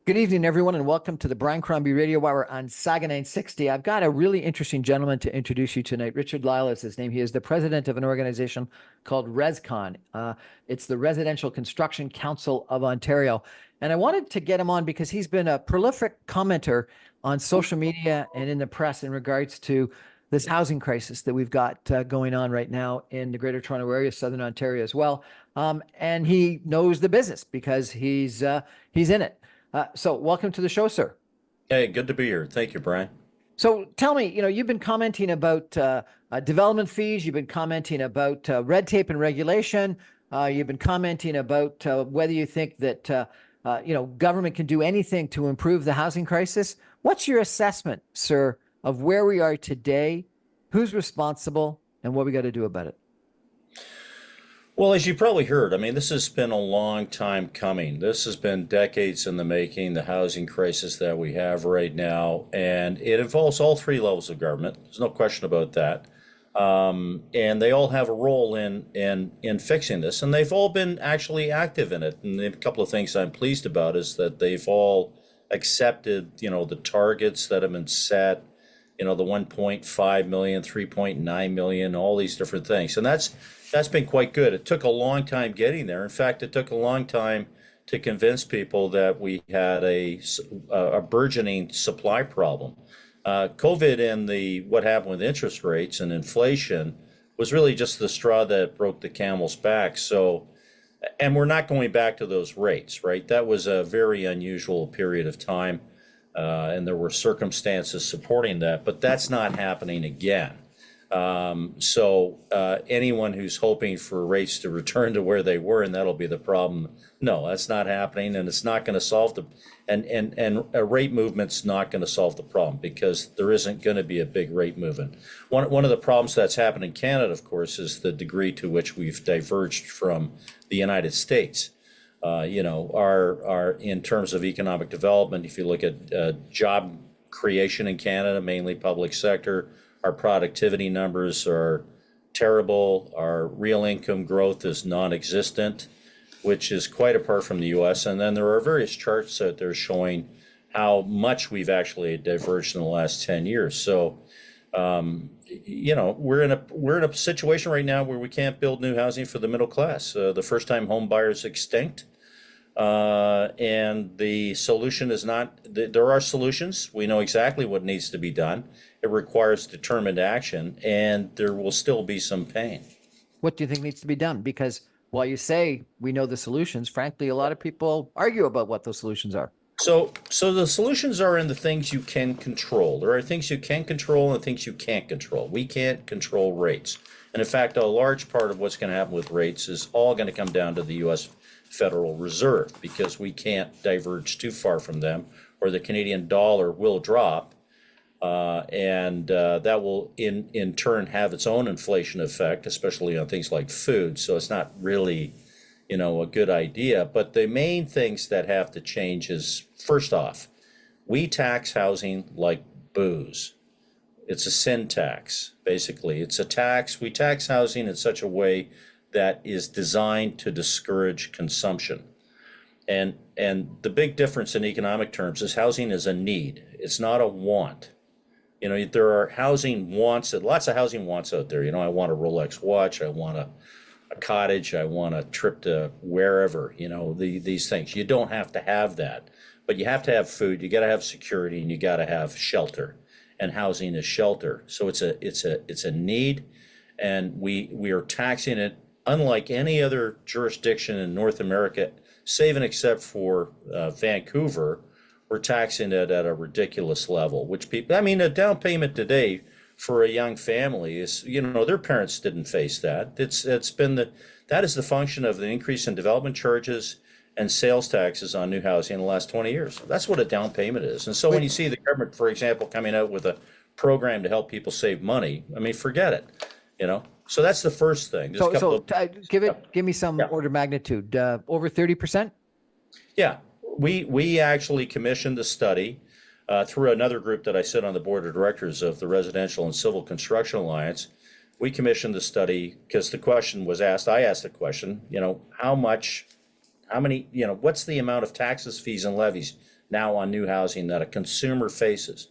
Good evening, everyone, and welcome to the Brian Crombie Radio Hour on Saga 960. I've got a really interesting gentleman to introduce you tonight. Richard Lyall is his name. He is the president of an organization called ResCon. It's the Residential Construction Council of Ontario. And I wanted to get him on because he's been a prolific commenter on social media and in the press in regards to this housing crisis that we've got going on right now in the Greater Toronto Area, Southern Ontario as well. And he knows the business because he's in it. So welcome to the show, sir. Hey, good to be here. Thank you, Brian. So tell me, you've been commenting about development fees. You've been commenting about red tape and regulation. You've been commenting about whether you think that, government can do anything to improve the housing crisis. What's your assessment, sir, of where we are today, who's responsible, and what we got to do about it? Well, as you probably heard, I mean, this has been a long time coming. This has been decades in the making, the housing crisis that we have right now, and it involves all three levels of government. There's no question about that. And they all have a role in fixing this, and they've all been actually active in it. And a couple of things I'm pleased about is that they've all accepted, the targets that have been set, the 1.5 million, 3.9 million, all these different things. And that's been quite good. It took a long time getting there. In fact, it took a long time to convince people that we had a burgeoning supply problem. COVID and what happened with interest rates and inflation was really just the straw that broke the camel's back. So, and we're not going back to those rates, right? That was a very unusual period of time. And there were circumstances supporting that, but that's not happening again. So anyone who's hoping for rates to return to where they were, and that'll be the problem, no, that's not happening, and it's not going to solve and a rate movement's not going to solve the problem because there isn't going to be a big rate movement. One of the problems that's happened in Canada, of course, is the degree to which we've diverged from the United States. Our in terms of economic development, if you look at job creation in Canada, mainly public sector, our productivity numbers are terrible. Our real income growth is non-existent, which is quite apart from the U.S. And then there are various charts out there showing how much we've actually diverged in the last 10 years. So, we're in a situation right now where we can't build new housing for the middle class. The first-time home buyer is extinct. And the solution is not, there are solutions. We know exactly what needs to be done. It requires determined action, and there will still be some pain. What do you think needs to be done? Because while you say we know the solutions, frankly, a lot of people argue about what those solutions are. So the solutions are in the things you can control. There are things you can control and things you can't control. We can't control rates. And in fact, a large part of what's going to happen with rates is all going to come down to the U.S. Federal Reserve because we can't diverge too far from them or the Canadian dollar will drop. And that will in turn have its own inflation effect, especially on things like food. So it's not really, a good idea. But the main things that have to change is, first off, we tax housing like booze. It's a sin tax, basically. It's a tax. We tax housing in such a way that is designed to discourage consumption. And the big difference in economic terms is housing is a need. It's not a want. There are housing wants, lots of housing wants out there. I want a Rolex watch. I want a cottage. I want a trip to wherever, these things. You don't have to have that, but you have to have food. You got to have security and you got to have shelter, and housing is shelter. So it's a need, and we are taxing it unlike any other jurisdiction in North America, save and except for Vancouver. We're taxing it at a ridiculous level, which a down payment today for a young family is, their parents didn't face that. That is the function of the increase in development charges and sales taxes on new housing in the last 20 years. That's what a down payment is. And so when you see the government, for example, coming out with a program to help people save money, forget it, So that's the first thing. Give me some order of magnitude, over 30%? Yeah. We actually commissioned a study through another group that I sit on the board of directors of the Residential and Civil Construction Alliance. We commissioned the study because the question was asked, I asked the question, how many, what's the amount of taxes, fees, and levies now on new housing that a consumer faces.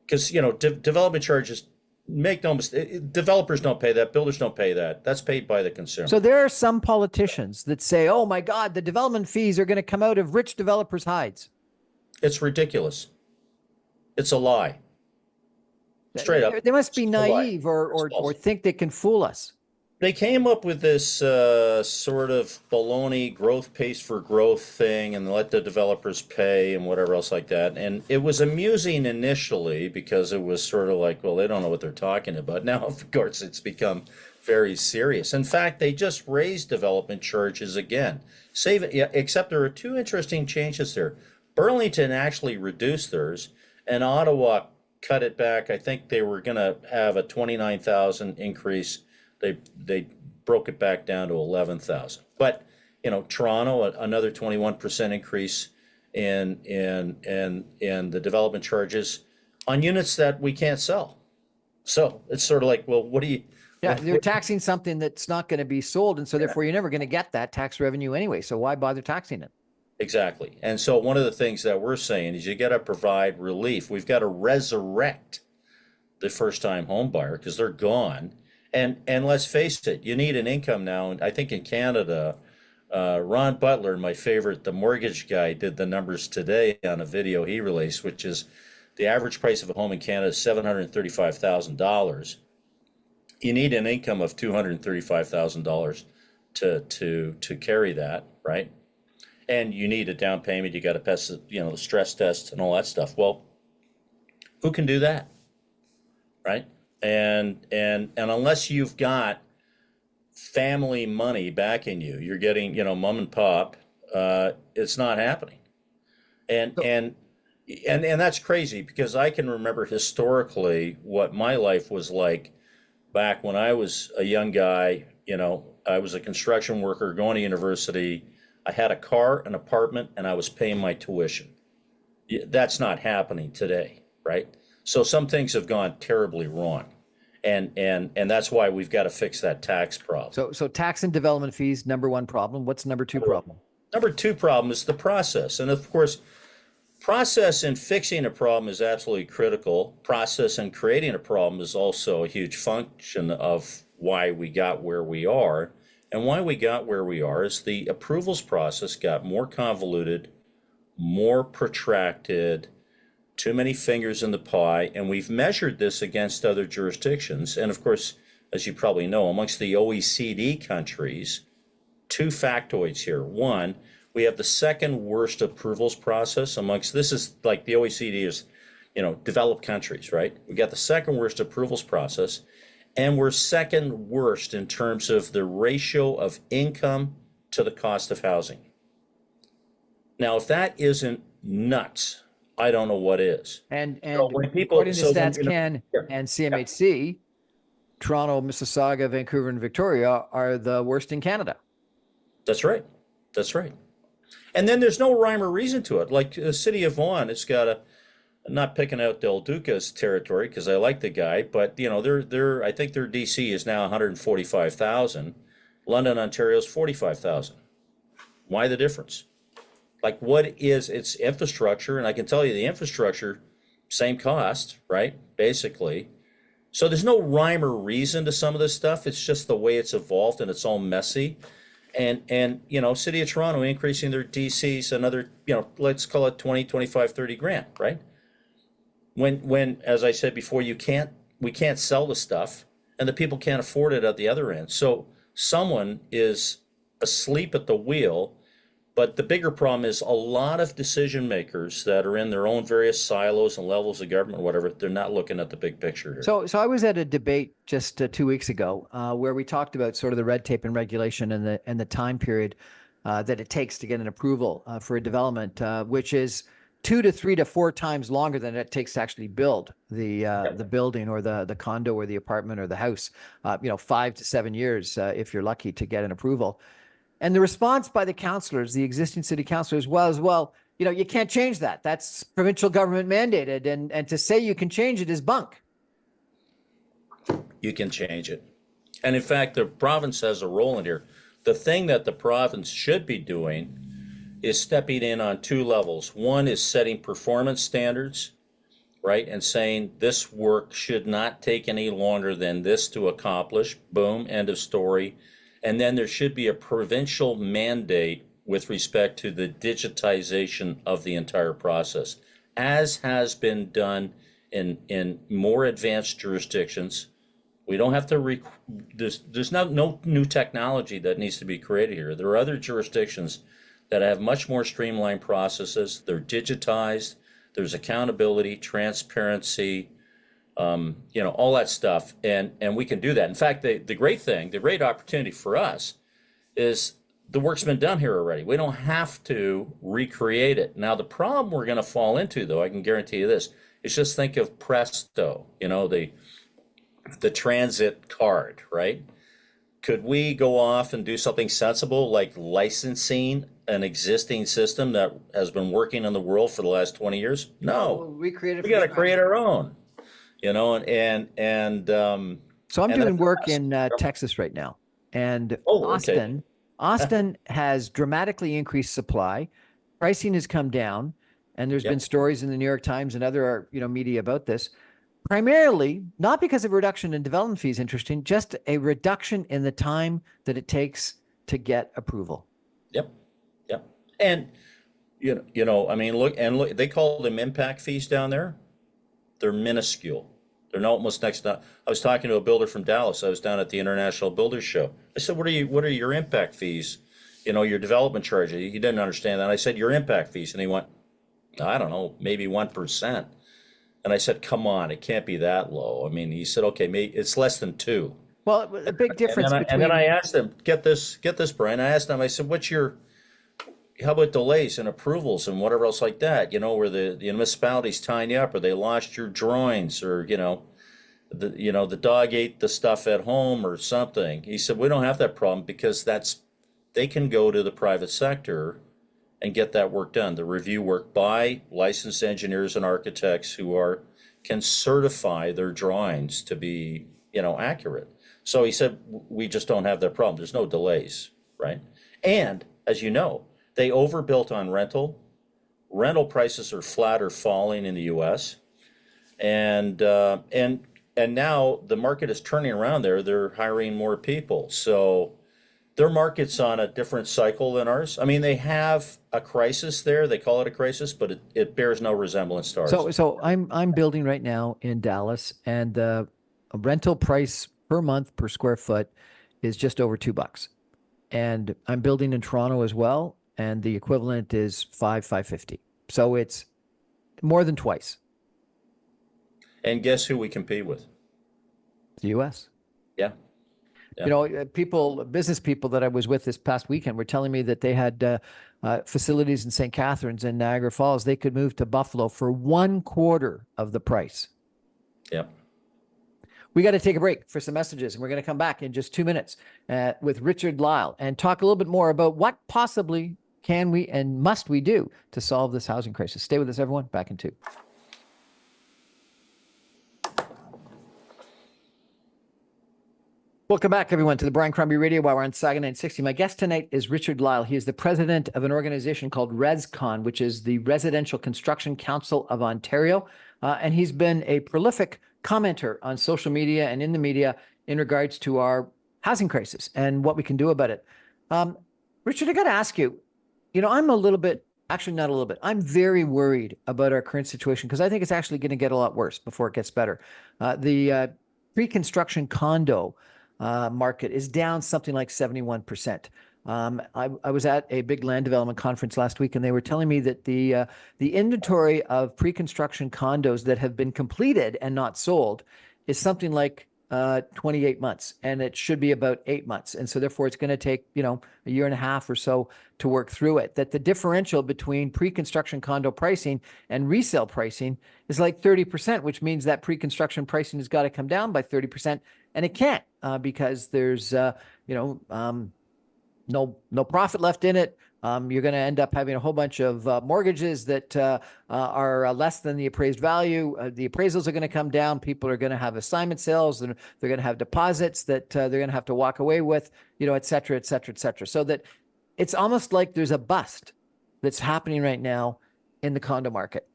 Because, development charges, make no mistake, developers don't pay that, builders don't pay that. That's paid by the consumer. So there are some politicians that say, oh my God, the development fees are going to come out of rich developers' hides. It's ridiculous. It's a lie. Straight up. They must be It's a lie. naive or think they can fool us. They came up with this sort of baloney growth pace for growth thing and let the developers pay and whatever else like that. And it was amusing initially because it was sort of like, well, they don't know what they're talking about. Now, of course, it's become very serious. In fact, they just raised development charges again. Except there are two interesting changes there. Burlington actually reduced theirs, and Ottawa cut it back. I think they were going to have a 29,000 increase. They broke it back down to 11,000. But Toronto, another 21% increase in the development charges on units that we can't sell. So it's sort of like, well, what do you? Yeah, you're taxing something that's not going to be sold, and so therefore you're never going to get that tax revenue anyway. So why bother taxing it? Exactly. And so one of the things that we're saying is you got to provide relief. We've got to resurrect the first-time home buyer because they're gone. And let's face it, you need an income now. And I think in Canada, Ron Butler, my favorite, the mortgage guy, did the numbers today on a video he released, which is the average price of a home in Canada is $735,000. You need an income of $235,000 to carry that, right? And you need a down payment. You got to pass, the stress test and all that stuff. Well, who can do that, right? And unless you've got family money backing you, you're getting, mom and pop, it's not happening. And that's crazy because I can remember historically what my life was like back when I was a young guy. I was a construction worker going to university. I had a car, an apartment, and I was paying my tuition. That's not happening today, right? So some things have gone terribly wrong. And that's why we've got to fix that tax problem. So tax and development fees, number one problem. What's number two problem? Number two problem is the process. And of course, process in fixing a problem is absolutely critical. Process in creating a problem is also a huge function of why we got where we are. And why we got where we are is the approvals process got more convoluted, more protracted, too many fingers in the pie, and we've measured this against other jurisdictions. And of course, as you probably know, amongst the OECD countries, two factoids here. One, we have the second worst approvals process amongst, this is like the OECD is, developed countries, right? We got the second worst approvals process. And we're second worst in terms of the ratio of income to the cost of housing. Now, if that isn't nuts, I don't know what is. And according to StatsCan and CMHC, Toronto, Mississauga, Vancouver, and Victoria are the worst in Canada. That's right. That's right. And then there's no rhyme or reason to it. Like the city of Vaughan, it's got a, I'm not picking out Del Duca's territory because I like the guy, but I think their DC is now 145,000. London, Ontario is 45,000. Why the difference? Like, what is its infrastructure? And I can tell you the infrastructure, same cost, right? Basically. So there's no rhyme or reason to some of this stuff. It's just the way it's evolved and it's all messy. And City of Toronto increasing their DCs another, let's call it 20, 25, 30 grand, right? When, as I said before, we can't sell the stuff and the people can't afford it at the other end. So someone is asleep at the wheel, but the bigger problem is a lot of decision makers that are in their own various silos and levels of government, or whatever, they're not looking at the big picture here. So I was at a debate just 2 weeks ago where we talked about sort of the red tape and regulation and the time period that it takes to get an approval for a development, which is 2 to 3 to 4 times longer than it takes to actually build the building or the condo or the apartment or the house. 5 to 7 years if you're lucky to get an approval. And the response by the councillors, the existing city councillors, was, well, you can't change that. That's provincial government mandated, and to say you can change it is bunk. You can change it. And in fact, the province has a role in here. The thing that the province should be doing is stepping in on two levels. One is setting performance standards, right? And saying this work should not take any longer than this to accomplish. Boom, end of story. And then there should be a provincial mandate with respect to the digitization of the entire process, as has been done in more advanced jurisdictions. We don't have to, there's no new technology that needs to be created here. There are other jurisdictions that have much more streamlined processes. They're digitized. There's accountability, transparency, all that stuff, and we can do that. In fact, the great thing, the great opportunity for us is the work's been done here already. We don't have to recreate it. Now, the problem we're going to fall into, though, I can guarantee you this, is just think of Presto, the transit card, right? Could we go off and do something sensible like licensing an existing system that has been working in the world for the last 20 years? No, we created. We got to create our own, So I'm doing work in Texas right now, and Austin has dramatically increased supply. Pricing has come down, and there's been stories in the New York Times and other media about this. Primarily, not because of a reduction in development fees, interesting, just a reduction in the time that it takes to get approval. Yep. And, look, they call them impact fees down there. They're minuscule. They're almost next to, I was talking to a builder from Dallas. I was down at the International Builders Show. I said, what are your impact fees? Your development charges. He didn't understand that. I said, your impact fees. And he went, I don't know, maybe 1%. And I said, come on, it can't be that low. He said, okay, maybe it's less than 2. Well, a big difference and then I asked him, get this, Brian. I asked him, I said, how about delays and approvals and whatever else like that? Where the municipality's tying you up, or they lost your drawings, or the dog ate the stuff at home or something. He said, we don't have that problem because they can go to the private sector and get that work done. The review work by licensed engineers and architects who can certify their drawings to be, accurate. So he said, we just don't have that problem. There's no delays, right? And as you know, they overbuilt on rental. Rental prices are flat or falling in the U.S. And now the market is turning around there. They're hiring more people. So their market's on a different cycle than ours. They have a crisis there. They call it a crisis, but it bears no resemblance to ours. So I'm building right now in Dallas, and the rental price per month per square foot is just over $2. And I'm building in Toronto as well, and the equivalent is $550. So it's more than twice. And guess who we compete with? The U.S. Yeah. Business people that I was with this past weekend were telling me that they had facilities in St. Catharines and Niagara Falls. They could move to Buffalo for 1/4 of the price. Yep. We got to take a break for some messages, and we're going to come back in just 2 minutes with Richard Lyall and talk a little bit more about what possibly can we and must we do to solve this housing crisis. Stay with us, everyone. Back in 2. Welcome back, everyone, to the Brian Crombie Radio Hour on Saga 960. My guest tonight is Richard Lyall. He is the president of an organization called ResCon, which is the Residential Construction Council of Ontario. And he's been a prolific commenter on social media and in the media in regards to our housing crisis and what we can do about it. Richard, I got to ask you, I'm a little bit, actually not a little bit, I'm very worried about our current situation because I think it's actually going to get a lot worse before it gets better. The pre-construction condo market is down something like 71%. I was at a big land development conference last week, and they were telling me that the inventory of pre-construction condos that have been completed and not sold is something like 28 months, and it should be about 8 months. And so therefore it's going to take, a year and a half or so to work through it. That the differential between pre-construction condo pricing and resale pricing is like 30%, which means that pre-construction pricing has got to come down by 30%. And it can't because there's, no profit left in it. You're going to end up having a whole bunch of mortgages that are less than the appraised value. The appraisals are going to come down. People are going to have assignment sales, and they're going to have deposits that they're going to have to walk away with, et cetera, et cetera, et cetera. So that it's almost like there's a bust. that's happening right now in the condo market.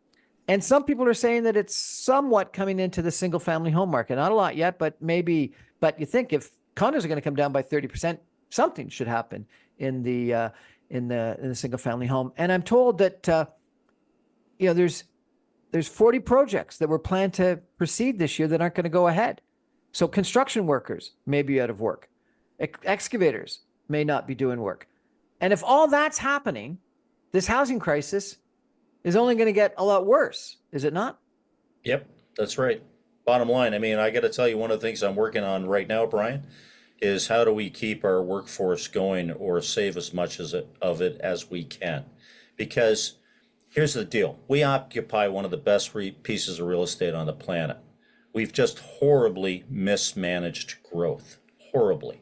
And some people are saying that it's somewhat coming into the single family home market. Not a lot yet, but maybe. But you think if condos are going to come down by 30%, something should happen in the single family home. And I'm told that there's 40 projects that were planned to proceed this year that aren't going to go ahead. So construction workers may be out of work. Excavators may not be doing work. And if all that's happening, this housing crisis is only going to get a lot worse, is it not? Yep, that's right. Bottom line, I mean, I got to tell you, one of the things I'm working on right now, Brian, is how do we keep our workforce going or save as much of it as we can? Because here's the deal. We occupy one of the best pieces of real estate on the planet. We've just horribly mismanaged growth, horribly.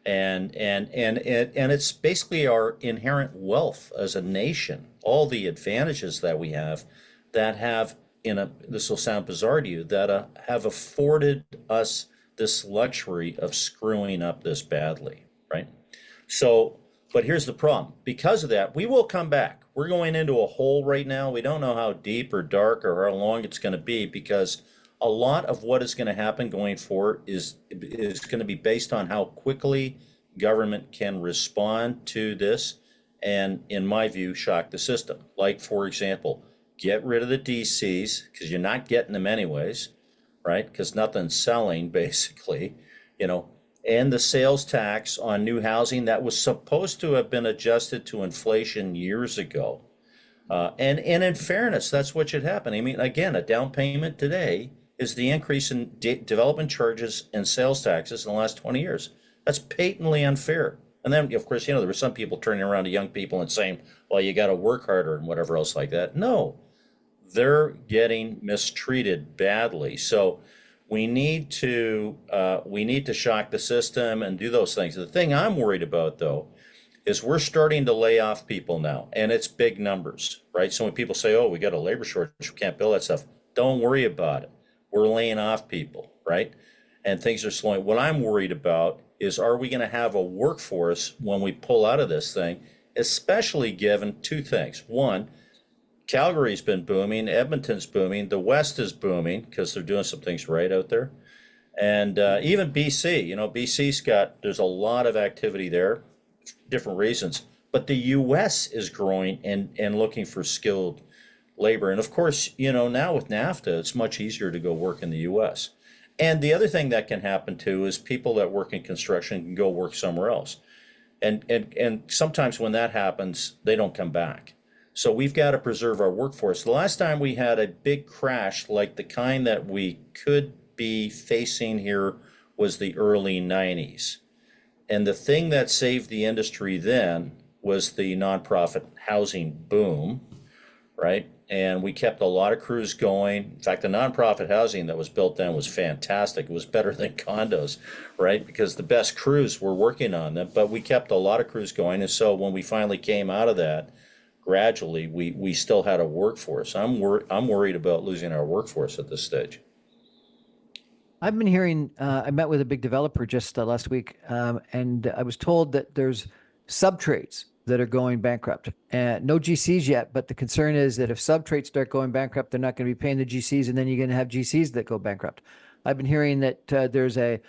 And it's basically our inherent wealth as a nation, all the advantages that we have that have this will sound bizarre to you, that have afforded us this luxury of screwing up this badly, right? So, but here's the problem. Because of that, we will come back. We're going into a hole right now. We don't know how deep or dark or how long it's going to be, because a lot of what is going to happen going forward is going to be based on how quickly government can respond to this and, in my view, shock the system. Like, for example, get rid of the DCs, because you're not getting them anyways, right? Because nothing's selling, basically, and the sales tax on new housing that was supposed to have been adjusted to inflation years ago. And in fairness, that's what should happen. I mean, again, a down payment today is the increase in development charges and sales taxes in the last 20 years. That's patently unfair. And then, of course, there were some people turning around to young people and saying, well, you got to work harder and whatever else like that. No, they're getting mistreated badly. So we need to shock the system and do those things. The thing I'm worried about, though, is we're starting to lay off people now, and it's big numbers, right? So when people say, oh, we got a labor shortage, we can't build that stuff, don't worry about it. We're laying off people, right? And things are slowing. What I'm worried about is, are we going to have a workforce when we pull out of this thing, especially given two things. One, Calgary's been booming, Edmonton's booming, the West is booming because they're doing some things right out there. And even BC, there's a lot of activity there, different reasons. But the U.S. is growing and looking for skilled labor. And of course, now with NAFTA, it's much easier to go work in the U.S. And the other thing that can happen too is people that work in construction can go work somewhere else. And sometimes when that happens, they don't come back. So we've got to preserve our workforce. The last time we had a big crash like the kind that we could be facing here was the early 90s. And the thing that saved the industry then was the nonprofit housing boom, right? And we kept a lot of crews going. In fact, the nonprofit housing that was built then was fantastic. It was better than condos, right? Because the best crews were working on them, but we kept a lot of crews going. And so when we finally came out of that, gradually, we still had a workforce. I'm worried about losing our workforce at this stage. I've been hearing, I met with a big developer just last week, and I was told that there's sub-trades that are going bankrupt. No GCs yet, but the concern is that if sub-trades start going bankrupt, they're not going to be paying the GCs, and then you're going to have GCs that go bankrupt. I've been hearing that there's a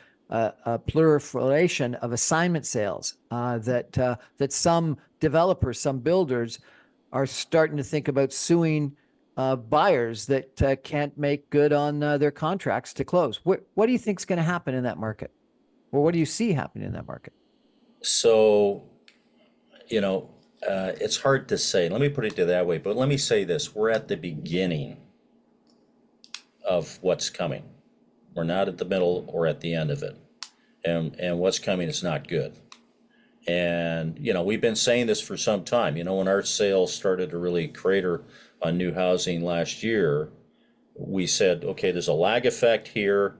proliferation of assignment sales, that some developers, some builders are starting to think about suing buyers that can't make good on their contracts to close. What do you think is going to happen in that market? Or what do you see happening in that market? So, it's hard to say. Let me put it that way, but let me say this. We're at the beginning of what's coming. We're not at the middle or at the end of it. And what's coming is not good. And, we've been saying this for some time. When our sales started to really crater on new housing last year, we said, okay, there's a lag effect here,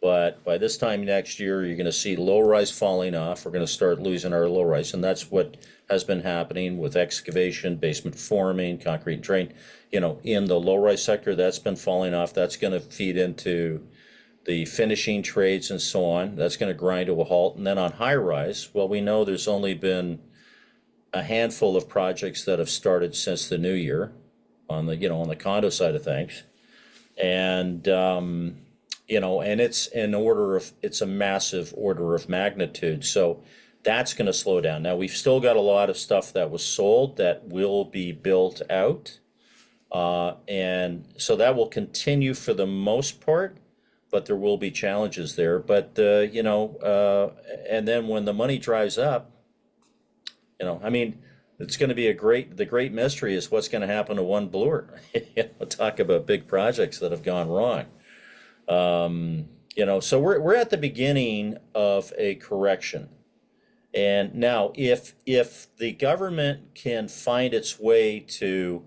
but by this time next year, you're going to see low rise falling off. We're going to start losing our low rise. And that's what has been happening with excavation, basement forming, concrete and drain. In the low rise sector, that's been falling off. That's going to feed into the finishing trades and so on. That's going to grind to a halt. And then on high rise, well, we know there's only been a handful of projects that have started since the new year on the, on the condo side of things. And, and it's a massive order of magnitude. So that's going to slow down. Now, we've still got a lot of stuff that was sold that will be built out. And so that will continue for the most part, but there will be challenges there. But, and then when the money dries up, it's going to be the great mystery is what's going to happen to One Bloor. Talk about big projects that have gone wrong. So we're at the beginning of a correction. And now if the government can find its way to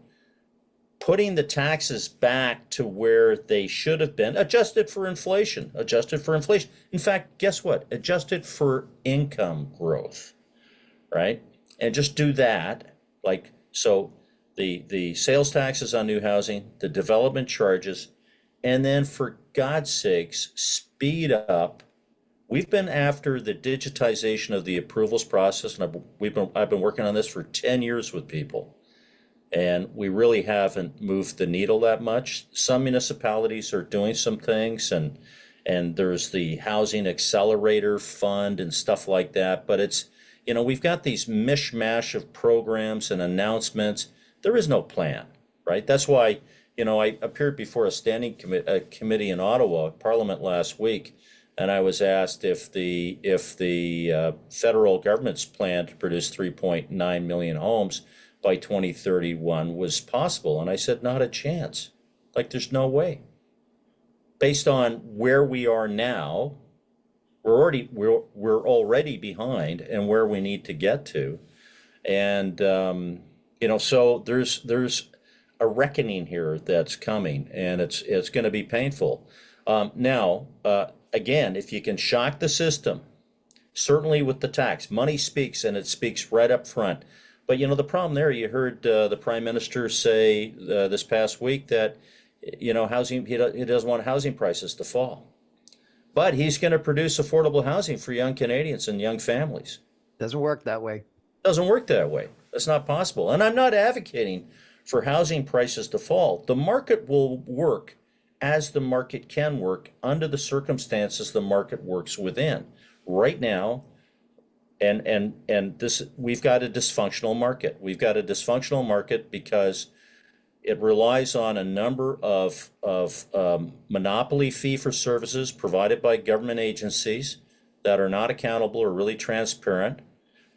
putting the taxes back to where they should have been, adjusted for inflation. In fact, guess what? Adjusted for income growth, right? And just do that, so the sales taxes on new housing, the development charges, and then for God's sakes, speed up. We've been after the digitization of the approvals process, and I've been working on this for 10 years with people. And we really haven't moved the needle that much. Some municipalities are doing some things, and there's the Housing Accelerator Fund and stuff like that. But it's, we've got these mishmash of programs and announcements. There is no plan, right? That's why, I appeared before a standing committee in Ottawa, Parliament last week, and I was asked if the federal government's plan to produce 3.9 million homes by 2031 was possible. And I said, not a chance. There's no way. Based on where we are now, we're already behind and where we need to get to. And, so there's a reckoning here that's coming, and it's going to be painful. Now, again, if you can shock the system, certainly with the tax, money speaks, and it speaks right up front. But the problem there, you heard the Prime Minister say this past week that housing, he doesn't want housing prices to fall, but he's going to produce affordable housing for young Canadians and young families. Doesn't work that way. Doesn't work that way. That's not possible. And I'm not advocating for housing prices to fall. The market will work as the market can work under the circumstances the market works within. Right now, and this, we've got a dysfunctional market. We've got a dysfunctional market because it relies on a number of monopoly fee for services provided by government agencies that are not accountable or really transparent,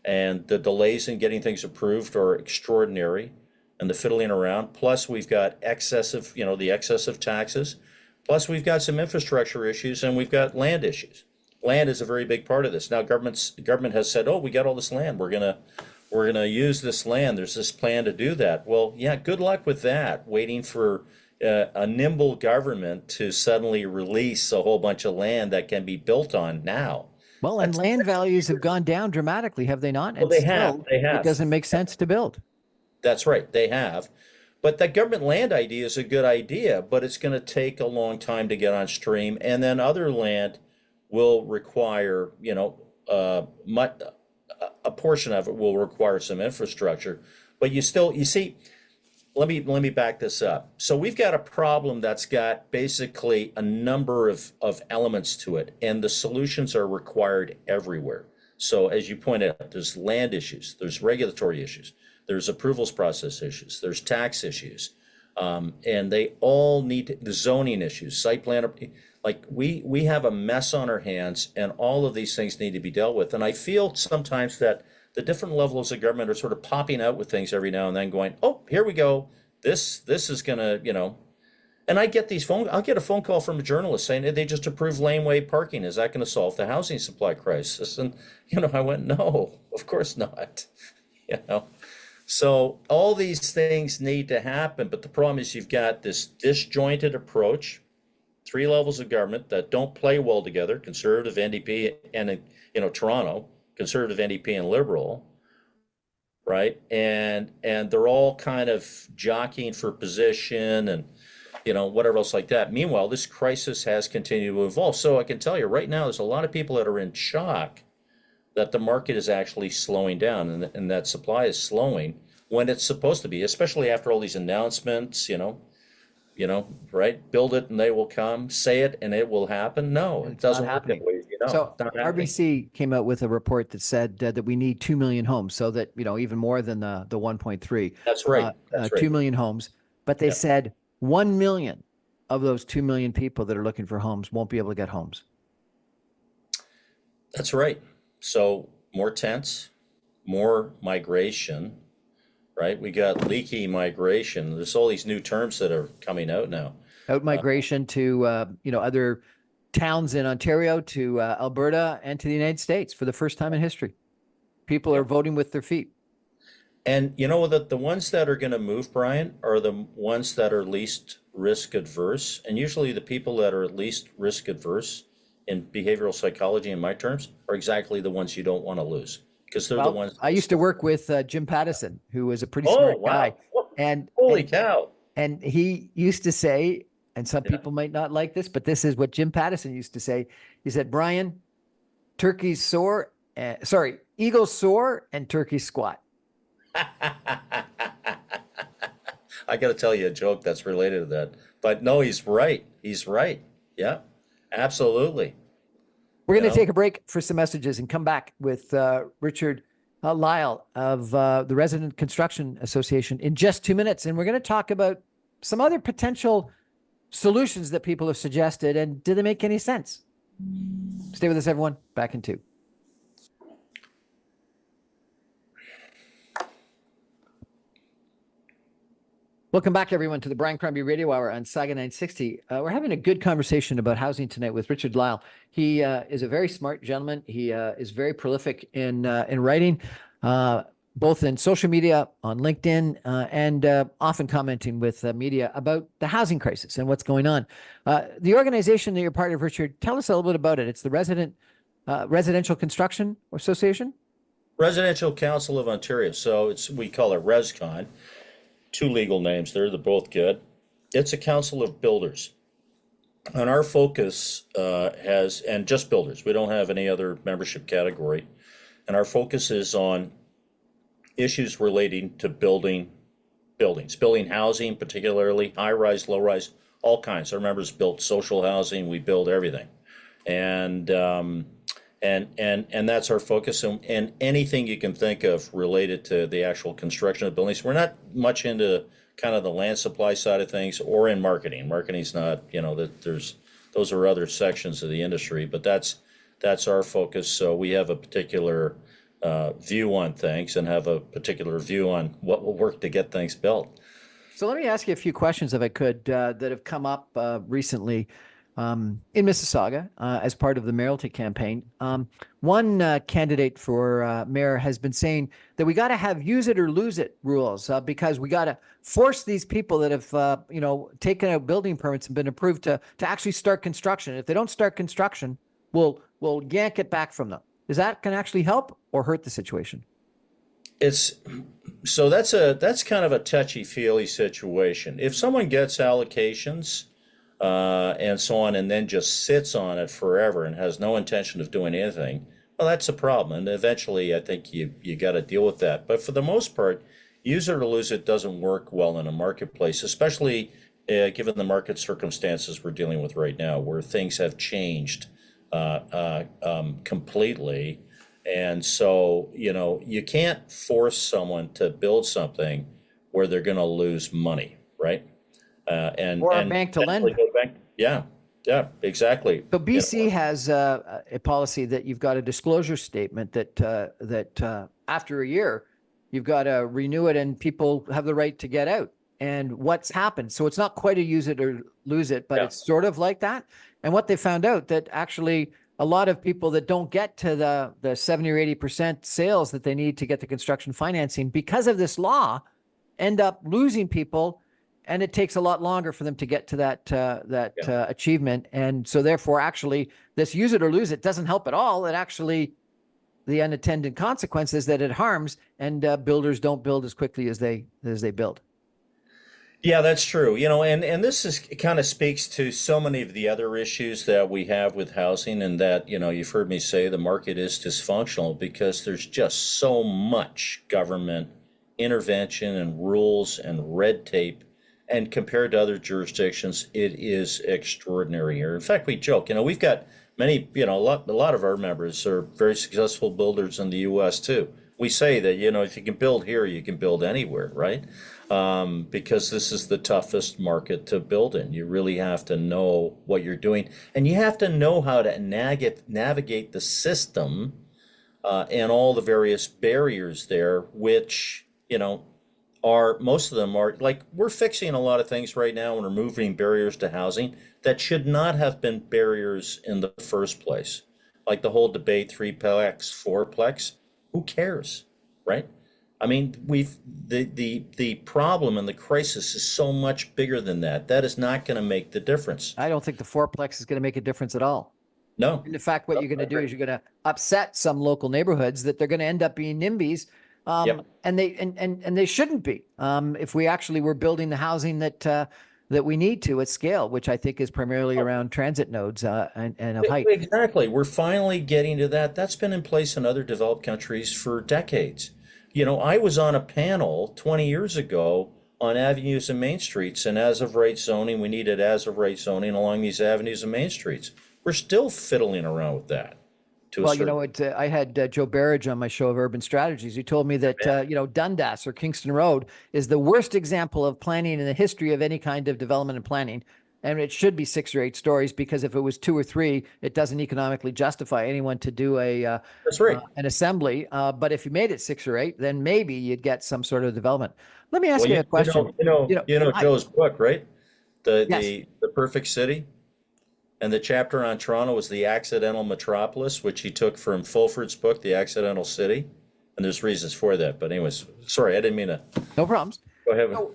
and the delays in getting things approved are extraordinary, and the fiddling around. Plus, we've got the excessive taxes. Plus, we've got some infrastructure issues, and we've got land issues. Land is a very big part of this. Now, government has said, "Oh, we got all this land. We're gonna use this land. There's this plan to do that." Well, yeah, good luck with that. Waiting for a nimble government to suddenly release a whole bunch of land that can be built on now. Well, and land values have gone down dramatically, have they not? Well, they have. It doesn't make sense to build. That's right, they have. But that government land idea is a good idea, but it's going to take a long time to get on stream, and then other land will require, a portion of it will require some infrastructure. But you see, let me back this up. So we've got a problem that's got basically a number of elements to it, and the solutions are required everywhere. So as you pointed out, there's land issues, there's regulatory issues, there's approvals process issues, there's tax issues, and they all need the zoning issues, site plan. We have a mess on our hands, and all of these things need to be dealt with. And I feel sometimes that the different levels of government are sort of popping out with things every now and then, going, "Oh, here we go. This is gonna, And I get I'll get a phone call from a journalist saying they just approved laneway parking. Is that going to solve the housing supply crisis? And I went, no, of course not. So all these things need to happen, but the problem is you've got this disjointed approach, three levels of government that don't play well together: Conservative, NDP, and Toronto, Conservative, NDP, and Liberal, right? And they're all kind of jockeying for position and whatever else like that. Meanwhile, this crisis has continued to evolve. So I can tell you right now, there's a lot of people that are in shock that the market is actually slowing down, and that supply is slowing when it's supposed to be, especially after all these announcements, right? Build it and they will come. Say it and it will happen. No, it It's not doesn't work that happening. way, So It's not happening. RBC came out with a report that said that we need 2 million homes, so that, even more than the 1.3, That's right. That's right. 2 million homes. But they Yeah, said 1 million of those 2 million people that are looking for homes won't be able to get homes. that's right. So more tents, more migration, right? We got leaky migration. There's all these new terms that are coming out now. Out migration to, other towns in Ontario, to Alberta, and to the United States for the first time in history. People are Yeah. voting with their feet. And you know that the ones that are going to move, Brian, are the ones that are least risk adverse. And usually the people that are least risk adverse in behavioral psychology, in my terms, are exactly the ones you don't want to lose, because they're the Well, ones. I used to work with Jim Pattison, who was a pretty Oh, smart guy, wow. and Holy and cow. and he used to say, and some Yeah. people might not like this, but this is what Jim Pattison used to say. He said, "Brian, turkeys soar, eagles soar and turkeys squat." I got to tell you a joke that's related to that. But no, he's right. He's right. Yeah, absolutely. We're You going to know, take a break for some messages and come back with Richard Lyall of the Resident Construction Association in just 2 minutes. And we're going to talk about some other potential solutions that people have suggested. And do they make any sense? Stay with us, everyone. Back in 2. Welcome back, everyone, to the Brian Crombie Radio Hour on Saga 960. We're having a good conversation about housing tonight with Richard Lyall. He is a very smart gentleman. He is very prolific in writing, both in social media, on LinkedIn, and often commenting with media about the housing crisis and what's going on. The organization that you're part of, Richard, tell us a little bit about it. It's the Residential Construction Association. Residential Council of Ontario. So we call it ResCon. Two legal names there. They're both good. It's a council of builders. And our focus and just builders. We don't have any other membership category. And our focus is on issues relating to building housing, particularly high rise, low rise, all kinds. Our members build social housing. We build everything. And that's our focus, and anything you can think of related to the actual construction of buildings. We're not much into kind of the land supply side of things or in marketing. Marketing's not, those are other sections of the industry, but that's our focus. So we have a particular view on things and have a particular view on what will work to get things built. So let me ask you a few questions, if I could, that have come up recently in Mississauga as part of the mayoralty campaign. One candidate for mayor has been saying that we got to have use it or lose it rules because we got to force these people that have, taken out building permits and been approved to actually start construction. If they don't start construction, we'll yank it back from them. Is that can actually help or hurt the situation? That's kind of a touchy-feely situation. If someone gets allocations and so on, and then just sits on it forever and has no intention of doing anything, well, that's a problem. And eventually, I think you got to deal with that. But for the most part, use it or lose it doesn't work well in a marketplace, especially given the market circumstances we're dealing with right now, where things have changed completely. And so, you can't force someone to build something where they're going to lose money, right? Or a bank to lend. Yeah, exactly. So BC has a policy that you've got a disclosure statement that after a year, you've got to renew it and people have the right to get out. And what's happened? So it's not quite a use it or lose it, but it's sort of like that. And what they found out that actually a lot of people that don't get to the 70 or 80% sales that they need to get the construction financing because of this law end up losing people. And it takes a lot longer for them to get to that achievement. And so therefore, actually, this use it or lose it doesn't help at all. It actually, the unintended consequence is that it harms and builders don't build as quickly as they build. Yeah, that's true. And this is kind of speaks to so many of the other issues that we have with housing, and that, you've heard me say the market is dysfunctional because there's just so much government intervention and rules and red tape. And compared to other jurisdictions, it is extraordinary here. In fact, we joke, we've got many, a lot of our members are very successful builders in the US too. We say that, if you can build here, you can build anywhere, right? Because this is the toughest market to build in. You really have to know what you're doing, and you have to know how to navigate the system and all the various barriers there, which, are most of them are like we're fixing a lot of things right now and removing barriers to housing that should not have been barriers in the first place. Like the whole debate, threeplex, fourplex, who cares, right? I mean, the problem and the crisis is so much bigger than that. That is not going to make the difference. I don't think the fourplex is going to make a difference at all. No. And in fact, what you're going to do is you're going to upset some local neighborhoods that they're going to end up being NIMBYs. Yep. And they shouldn't be. If we actually were building the housing that we need to at scale, which I think is primarily around transit nodes and of height. Exactly. We're finally getting to that. That's been in place in other developed countries for decades. I was on a panel 20 years ago on avenues and main streets, and as of right zoning, we needed as of right zoning along these avenues and main streets. We're still fiddling around with that to a Well, certain I had Joe Barrage on my show of urban strategies. He told me that, extent. Dundas or Kingston Road is the worst example of planning in the history of any kind of development and planning. And it should be 6 or 8 stories, because if it was 2 or 3, it doesn't economically justify anyone to do That's right. an assembly. But if you made it 6 or 8, then maybe you'd get some sort of development. Let me ask Well, you a question. I Joe's book, right? The yes. the the Perfect City, and the chapter on Toronto was the Accidental Metropolis, which he took from Fulford's book, The Accidental City. And there's reasons for that. But anyways, sorry, I didn't mean to No problems. go ahead. So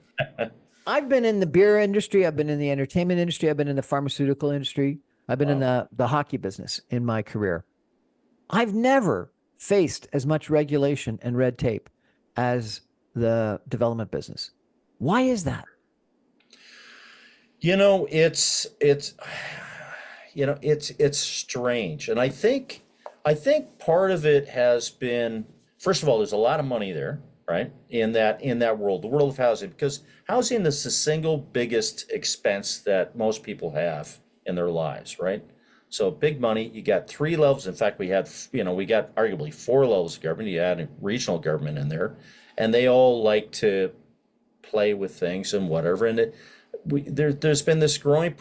I've been in the beer industry. I've been in the entertainment industry. I've been in the pharmaceutical industry. I've been in Wow. the hockey business in my career. I've never faced as much regulation and red tape as the development business. Why is that? It's strange. And I think part of it has been, first of all, there's a lot of money there, right? In that world, the world of housing, because housing is the single biggest expense that most people have in their lives, right? So big money, you got 3 levels. In fact, we got arguably 4 levels of government. You add regional government in there, and they all like to play with things and whatever. And there's been this growing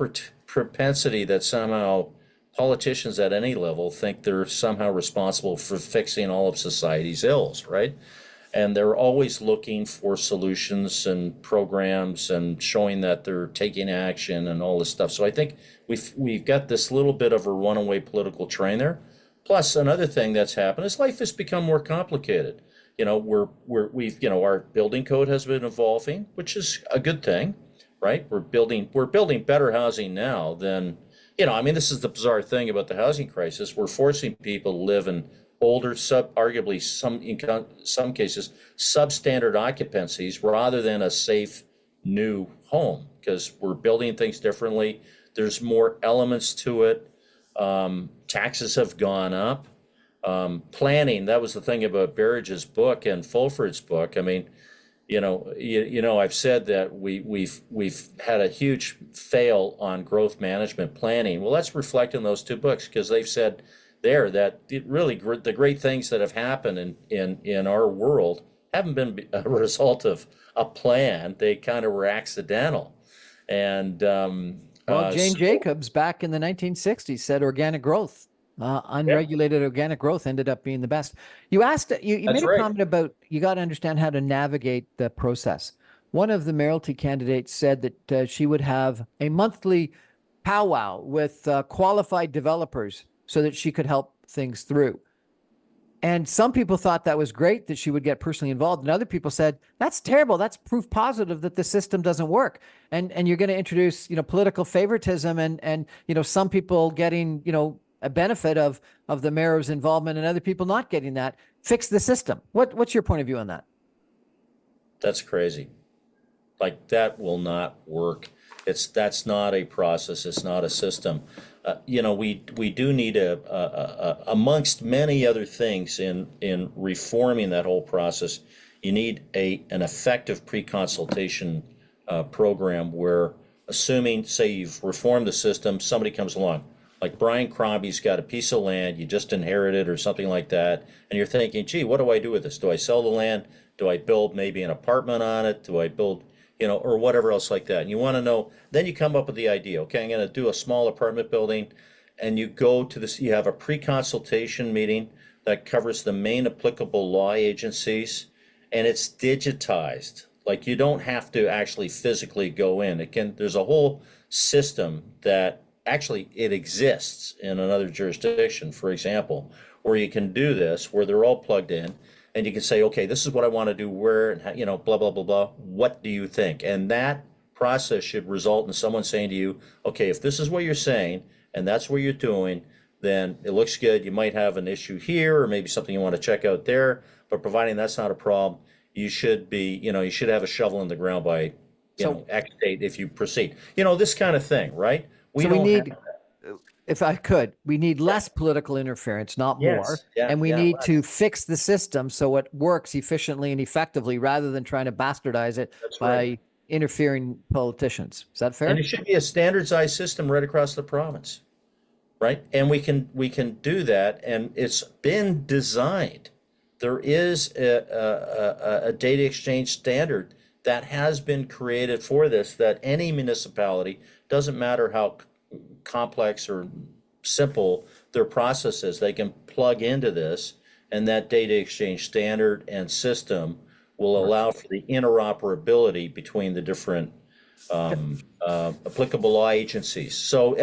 propensity that somehow politicians at any level think they're somehow responsible for fixing all of society's ills, right? And they're always looking for solutions and programs and showing that they're taking action and all this stuff. So I think we've got this little bit of a runaway political train there. Plus, another thing that's happened is life has become more complicated. Our building code has been evolving, which is a good thing, right? We're building better housing now than, I mean, this is the bizarre thing about the housing crisis. We're forcing people to live in older, arguably in some cases, substandard occupancies rather than a safe new home, because we're building things differently. There's more elements to it. Taxes have gone up. Planning, that was the thing about Barrage's book and Fulford's book. I mean, I've said that we've had a huge fail on growth management planning. Well, that's reflected in those 2 books, because they've said there that the great things that have happened in our world haven't been a result of a plan. They kind of were accidental. And Well, Jane so, Jacobs back in the 1960s said organic growth, yeah, unregulated organic growth ended up being the best. You that's made a right. comment about you got to understand how to navigate the process. One of the mayoralty candidates said that she would have a monthly powwow with qualified developers so that she could help things through. And some people thought that was great that she would get personally involved. And other people said, that's terrible. That's proof positive that the system doesn't work. And you're going to introduce, political favoritism and some people getting, a benefit of the mayor's involvement and other people not getting that. Fix the system. What's your point of view on that? That's crazy. Like that will not work. That's not a process. It's not a system. We do need amongst many other things in reforming that whole process. You need an effective pre-consultation program where, assuming, say, you've reformed the system, somebody comes along, like Brian Crombie's got a piece of land you just inherited or something like that, and you're thinking, gee, what do I do with this? Do I sell the land? Do I build maybe an apartment on it? Do I build, or whatever else like that? And you want to know, then you come up with the idea, okay, I'm going to do a small apartment building, and you go to this, you have a pre-consultation meeting that covers the main applicable law agencies, and it's digitized. Like you don't have to actually physically go in. There's a whole system that actually it exists in another jurisdiction, for example, where you can do this, where they're all plugged in, and you can say, okay, this is what I want to do, where, and blah, blah, blah, blah. What do you think? And that process should result in someone saying to you, okay, if this is what you're saying, and that's what you're doing, then it looks good. You might have an issue here, or maybe something you want to check out there, but providing that's not a problem, you should have a shovel in the ground by, X date if you proceed. This kind of thing, right? We need, if I could, we need less political interference, not more. And we need to fix the system so it works efficiently and effectively rather than trying to bastardize it by interfering politicians. Is that fair? And it should be a standardized system right across the province, right? And we can do that, and it's been designed. There is a data exchange standard that has been created for this, that any municipality, doesn't matter how complex or simple their process is, they can plug into this, and that data exchange standard and system will allow for the interoperability between the different applicable law agencies. So,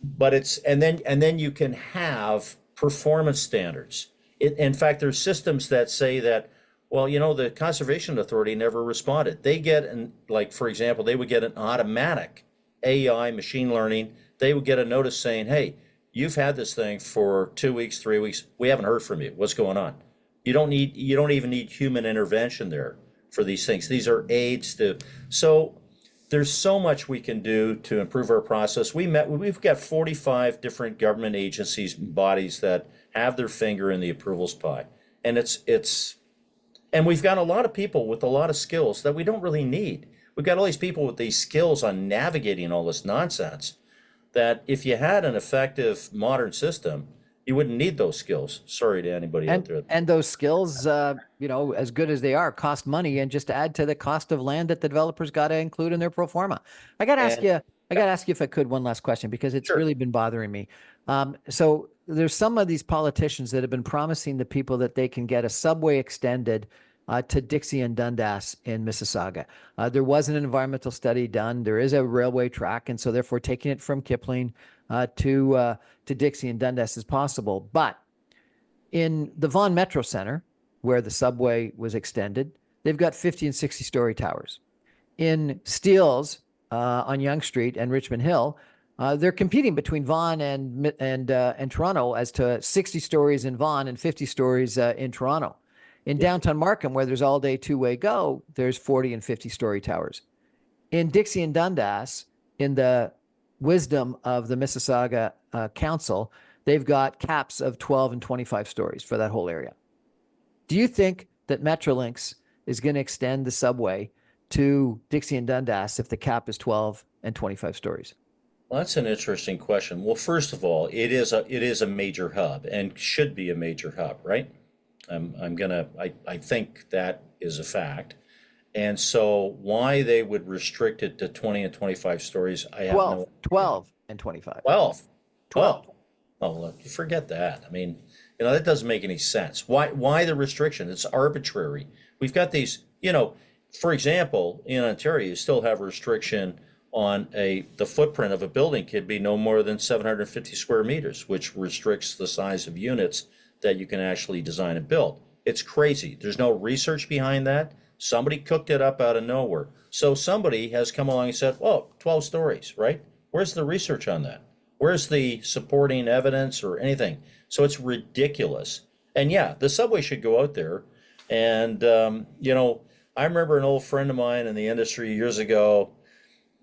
but and then you can have performance standards. In fact, there's systems that say that, well, the Conservation Authority never responded. They get, for example, they would get an automatic AI machine learning. They would get a notice saying, hey, you've had this thing for 2 weeks, 3 weeks. We haven't heard from you. What's going on? You don't even need human intervention there for these things. These are aids so there's so much we can do to improve our process. We've got 45 different government agencies and bodies that have their finger in the approvals pie. And and we've got a lot of people with a lot of skills that we don't really need. We've got all these people with these skills on navigating all this nonsense that if you had an effective modern system, you wouldn't need those skills. Sorry to anybody out there. And those skills, as good as they are, cost money, and just add to the cost of land that the developers got to include in their pro forma. I got to ask you if I could, one last question, because it's really been bothering me. So there's some of these politicians that have been promising the people that they can get a subway extended to Dixie and Dundas in Mississauga. There was an environmental study done. There is a railway track, and so therefore taking it from Kipling to Dixie and Dundas is possible. But in the Vaughan Metro Center, where the subway was extended, they've got 50 and 60-story towers. In Steeles on Yonge Street and Richmond Hill, they're competing between Vaughan and Toronto as to 60 stories in Vaughan and 50 stories in Toronto. In downtown Markham, where there's all-day two-way go, there's 40 and 50-story towers. In Dixie and Dundas, in the wisdom of the Mississauga Council, they've got caps of 12 and 25 stories for that whole area. Do you think that Metrolinx is going to extend the subway to Dixie and Dundas if the cap is 12 and 25 stories? Well, that's an interesting question. Well, first of all, it is a major hub and should be a major hub, right? I think that is a fact. And so why they would restrict it to 20 and 25 stories, I have 12 and 25. 12. Oh, look, you forget that. That doesn't make any sense. Why the restriction? It's arbitrary. We've got these, for example, in Ontario, you still have a restriction on the footprint of a building could be no more than 750 square meters, which restricts the size of units that you can actually design and build. It's crazy. There's no research behind that. Somebody cooked it up out of nowhere. So somebody has come along and said, well, 12 stories, right? Where's the research on that? Where's the supporting evidence or anything? So it's ridiculous. And yeah, the subway should go out there. And, I remember an old friend of mine in the industry years ago,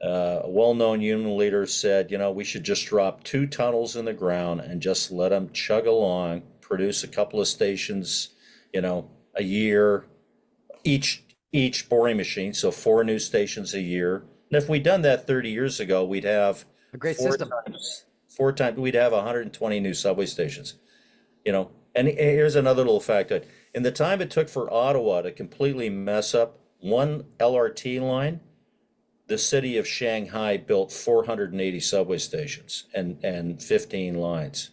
a well-known union leader said, we should just drop 2 tunnels in the ground and just let them chug along, produce a couple of stations, a year, each boring machine, so 4 new stations a year. And if we'd done that 30 years ago, we'd have A great four system. times, we'd have 120 new subway stations. And here's another little fact that in the time it took for Ottawa to completely mess up one LRT line, the city of Shanghai built 480 subway stations and 15 lines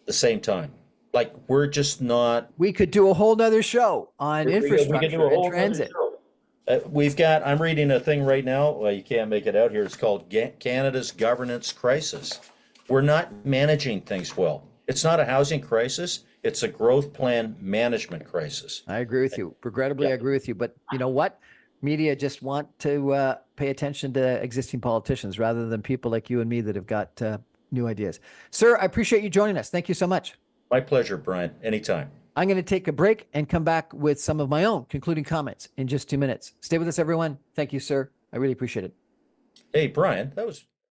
at the same time. Like, we're just not. We could do a whole nother show on We could do infrastructure a and whole nother transit. show. I'm reading a thing right now. Well, you can't make it out here. It's called Canada's Governance Crisis. We're not managing things well. It's not a housing crisis. It's a growth plan management crisis. I agree with you. Regrettably, I agree with you. But you know what? Media just want to pay attention to existing politicians rather than people like you and me that have got new ideas. Sir, I appreciate you joining us. Thank you so much. My pleasure, Brian. Anytime. I'm going to take a break and come back with some of my own concluding comments in just 2 minutes. Stay with us, everyone. Thank you, sir. I really appreciate it. Hey, Brian, that was